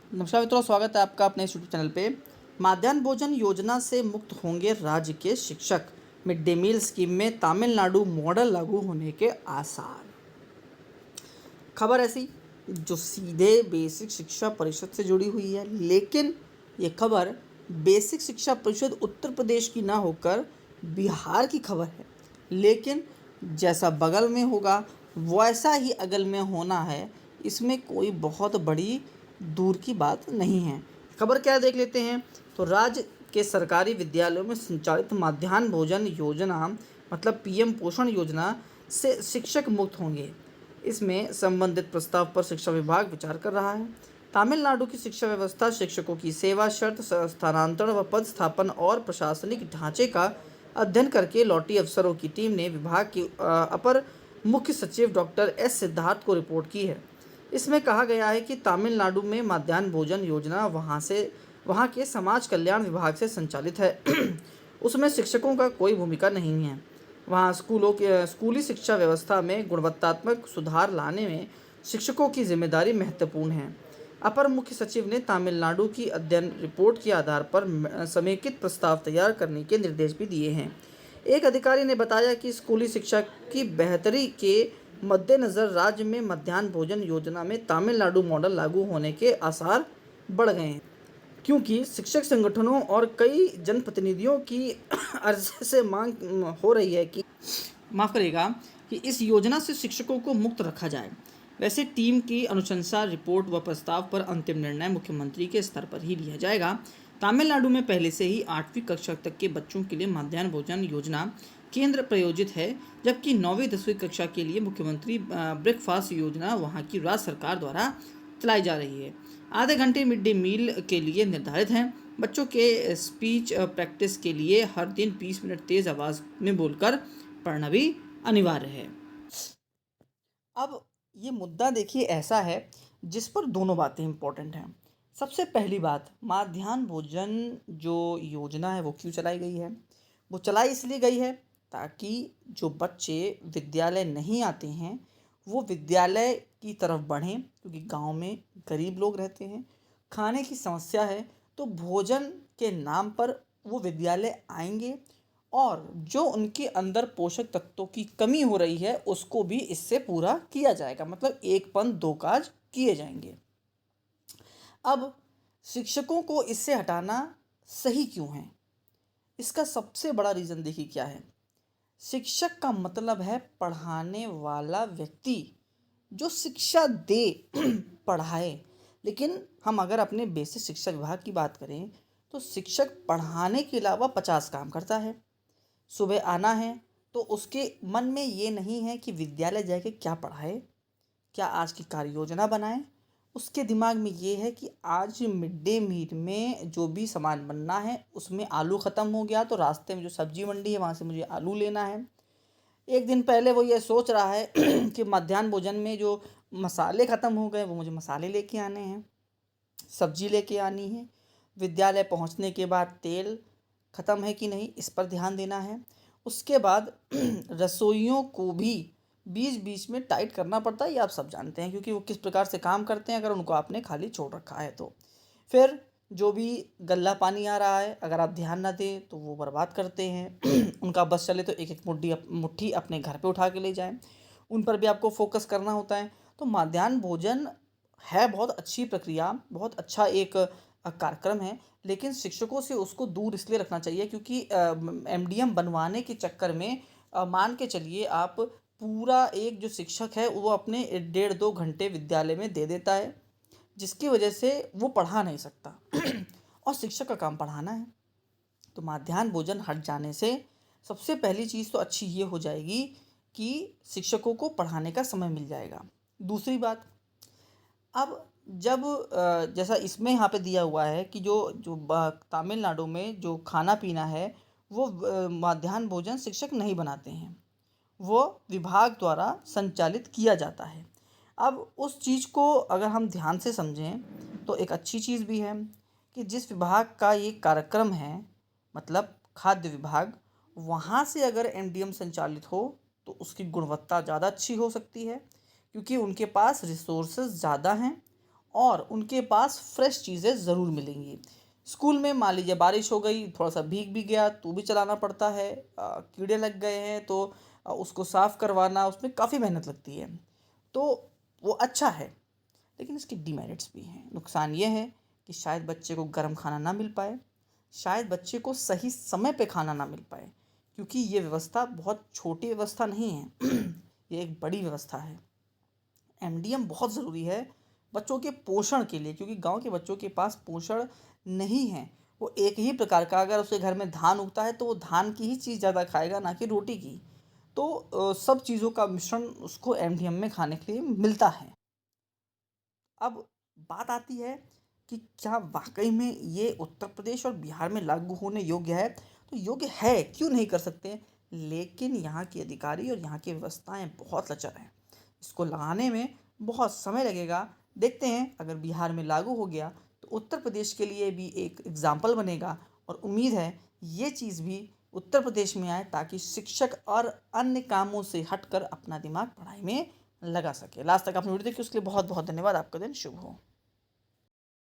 नमस्कार मित्रों, स्वागत है आपका अपने इस यूट्यूब चैनल पे। माध्याह्न भोजन योजना से मुक्त होंगे राज्य के शिक्षक। मिड डे मील स्कीम में तमिलनाडु मॉडल लागू होने के आसार। खबर ऐसी जो सीधे बेसिक शिक्षा परिषद से जुड़ी हुई है, लेकिन ये खबर बेसिक शिक्षा परिषद उत्तर प्रदेश की ना होकर बिहार की खबर है। लेकिन जैसा बगल में होगा वैसा ही अगल में होना है, इसमें कोई बहुत बड़ी दूर की बात नहीं है। खबर क्या है देख लेते हैं। तो राज्य के सरकारी विद्यालयों में संचालित मध्याह्न भोजन योजना मतलब पीएम पोषण योजना से शिक्षक मुक्त होंगे। इसमें संबंधित प्रस्ताव पर शिक्षा विभाग विचार कर रहा है। तमिलनाडु की शिक्षा व्यवस्था शिक्षकों की सेवा शर्त, स्थानांतरण व पद स्थापन और प्रशासनिक ढांचे का अध्ययन करके लौटी अफसरों की टीम ने विभाग की अपर मुख्य सचिव डॉक्टर एस सिद्धार्थ को रिपोर्ट की है। इसमें कहा गया है कि तमिलनाडु में मध्याह्न भोजन योजना वहाँ के समाज कल्याण विभाग से संचालित है। उसमें शिक्षकों का कोई भूमिका नहीं है। वहाँ स्कूली शिक्षा व्यवस्था में गुणवत्तात्मक सुधार लाने में शिक्षकों की जिम्मेदारी महत्वपूर्ण है। अपर मुख्य सचिव ने तमिलनाडु की अध्ययन रिपोर्ट के आधार पर समेकित प्रस्ताव तैयार करने के निर्देश भी दिए हैं। एक अधिकारी ने बताया कि स्कूली शिक्षा की बेहतरी के मद्देनज़र राज्य में मध्याह्न भोजन योजना में तमिलनाडु मॉडल लागू होने के आसार बढ़ गए हैं, क्योंकि शिक्षक संगठनों और कई जनप्रतिनिधियों की अर्जी से मांग हो रही है कि माफ़ करिएगा कि इस योजना से शिक्षकों को मुक्त रखा जाए। वैसे टीम की अनुशंसा रिपोर्ट व प्रस्ताव पर अंतिम निर्णय मुख्यमंत्री के स्तर पर ही लिया जाएगा। तमिलनाडु में पहले से ही 8वीं कक्षा तक के बच्चों के लिए मध्याह्न भोजन योजना केंद्र प्रायोजित है, जबकि 9वीं-10वीं कक्षा के लिए मुख्यमंत्री ब्रेकफास्ट योजना वहाँ की राज्य सरकार द्वारा चलाई जा रही है। आधे घंटे मिड डे मील के लिए निर्धारित हैं। बच्चों के स्पीच प्रैक्टिस के लिए हर दिन 20 मिनट तेज़ आवाज़ में बोलकर पढ़ना भी अनिवार्य है। अब ये मुद्दा देखिए ऐसा है जिस पर दोनों बातें इम्पोर्टेंट हैं। सबसे पहली बात, मध्याह्न भोजन जो योजना है वो क्यों चलाई गई है? वो चलाई इसलिए गई है ताकि जो बच्चे विद्यालय नहीं आते हैं वो विद्यालय की तरफ बढ़ें, क्योंकि गांव में गरीब लोग रहते हैं, खाने की समस्या है, तो भोजन के नाम पर वो विद्यालय आएंगे और जो उनके अंदर पोषक तत्वों की कमी हो रही है उसको भी इससे पूरा किया जाएगा। मतलब एक पंथ दो काज किए जाएंगे। अब शिक्षकों को इससे हटाना सही क्यों है? इसका सबसे बड़ा रीज़न देखिए क्या है। शिक्षक का मतलब है पढ़ाने वाला व्यक्ति जो शिक्षा दे पढ़ाए। लेकिन हम अगर अपने बेसिक शिक्षा विभाग की बात करें तो शिक्षक पढ़ाने के अलावा 50 काम करता है। सुबह आना है तो उसके मन में ये नहीं है कि विद्यालय जाके क्या पढ़ाए, क्या आज की कार्य योजना बनाए। उसके दिमाग में ये है कि आज मिड डे मील में जो भी सामान बनना है उसमें आलू ख़त्म हो गया तो रास्ते में जो सब्जी मंडी है वहाँ से मुझे आलू लेना है। एक दिन पहले वो ये सोच रहा है कि मध्याह्न भोजन में जो मसाले ख़त्म हो गए वो मुझे मसाले लेके आने हैं, सब्जी लेके आनी है। विद्यालय पहुंचने के बाद तेल ख़त्म है कि नहीं इस पर ध्यान देना है। उसके बाद रसोइयों को भी बीच बीच में टाइट करना पड़ता है, ये आप सब जानते हैं, क्योंकि वो किस प्रकार से काम करते हैं अगर उनको आपने खाली छोड़ रखा है तो। फिर जो भी गल्ला पानी आ रहा है अगर आप ध्यान ना दें तो वो बर्बाद करते हैं। उनका बस चले तो एक एक मुट्ठी अपने घर पे उठा के ले जाएं, उन पर भी आपको फोकस करना होता है। तो मध्याह्न भोजन है बहुत अच्छी प्रक्रिया, बहुत अच्छा एक कार्यक्रम है, लेकिन शिक्षकों से उसको दूर इसलिए रखना चाहिए क्योंकि एमडीएम बनवाने के चक्कर में मान के चलिए आप पूरा एक जो शिक्षक है वो अपने 1.5-2 घंटे विद्यालय में दे देता है, जिसकी वजह से वो पढ़ा नहीं सकता। और शिक्षक का काम पढ़ाना है। तो मध्याह्न भोजन हट जाने से सबसे पहली चीज़ तो अच्छी ये हो जाएगी कि शिक्षकों को पढ़ाने का समय मिल जाएगा। दूसरी बात, अब जब जैसा इसमें यहाँ पे दिया हुआ है कि जो जो तमिलनाडु में जो खाना पीना है वो मध्याह्न भोजन शिक्षक नहीं बनाते हैं, वो विभाग द्वारा संचालित किया जाता है। अब उस चीज़ को अगर हम ध्यान से समझें तो एक अच्छी चीज़ भी है कि जिस विभाग का ये कार्यक्रम है, मतलब खाद्य विभाग, वहाँ से अगर एमडीएम संचालित हो तो उसकी गुणवत्ता ज़्यादा अच्छी हो सकती है, क्योंकि उनके पास रिसोर्सेज ज़्यादा हैं और उनके पास फ्रेश चीज़ें ज़रूर मिलेंगी। स्कूल में मान लीजिए बारिश हो गई, थोड़ा सा भीग भी गया तो भी चलाना पड़ता है। कीड़े लग गए हैं तो उसको साफ़ करवाना, उसमें काफ़ी मेहनत लगती है। तो वो अच्छा है, लेकिन इसके डिमेरिट्स भी हैं। नुकसान ये है कि शायद बच्चे को गर्म खाना ना मिल पाए, शायद बच्चे को सही समय पे खाना ना मिल पाए, क्योंकि ये व्यवस्था बहुत छोटी व्यवस्था नहीं है। ये एक बड़ी व्यवस्था है। एमडीएम बहुत ज़रूरी है बच्चों के पोषण के लिए, क्योंकि गांव के बच्चों के पास पोषण नहीं है। वो एक ही प्रकार का, अगर उसके घर में धान उगता है तो वो धान की ही चीज़ ज़्यादा खाएगा, ना कि रोटी की। तो सब चीज़ों का मिश्रण उसको एमडीएम में खाने के लिए मिलता है। अब बात आती है कि क्या वाकई में ये उत्तर प्रदेश और बिहार में लागू होने योग्य है? तो योग्य है, क्यों नहीं कर सकते? लेकिन यहाँ के अधिकारी और यहाँ की व्यवस्थाएं बहुत लचर हैं। इसको लगाने में बहुत समय लगेगा। देखते हैं, अगर बिहार में लागू हो गया तो उत्तर प्रदेश के लिए भी एक एग्जाम्पल बनेगा, और उम्मीद है ये चीज़ भी उत्तर प्रदेश में आए, ताकि शिक्षक और अन्य कामों से हटकर अपना दिमाग पढ़ाई में लगा सके। लास्ट तक आपने वीडियो देखी, उसके लिए बहुत बहुत धन्यवाद। आपका दिन शुभ हो।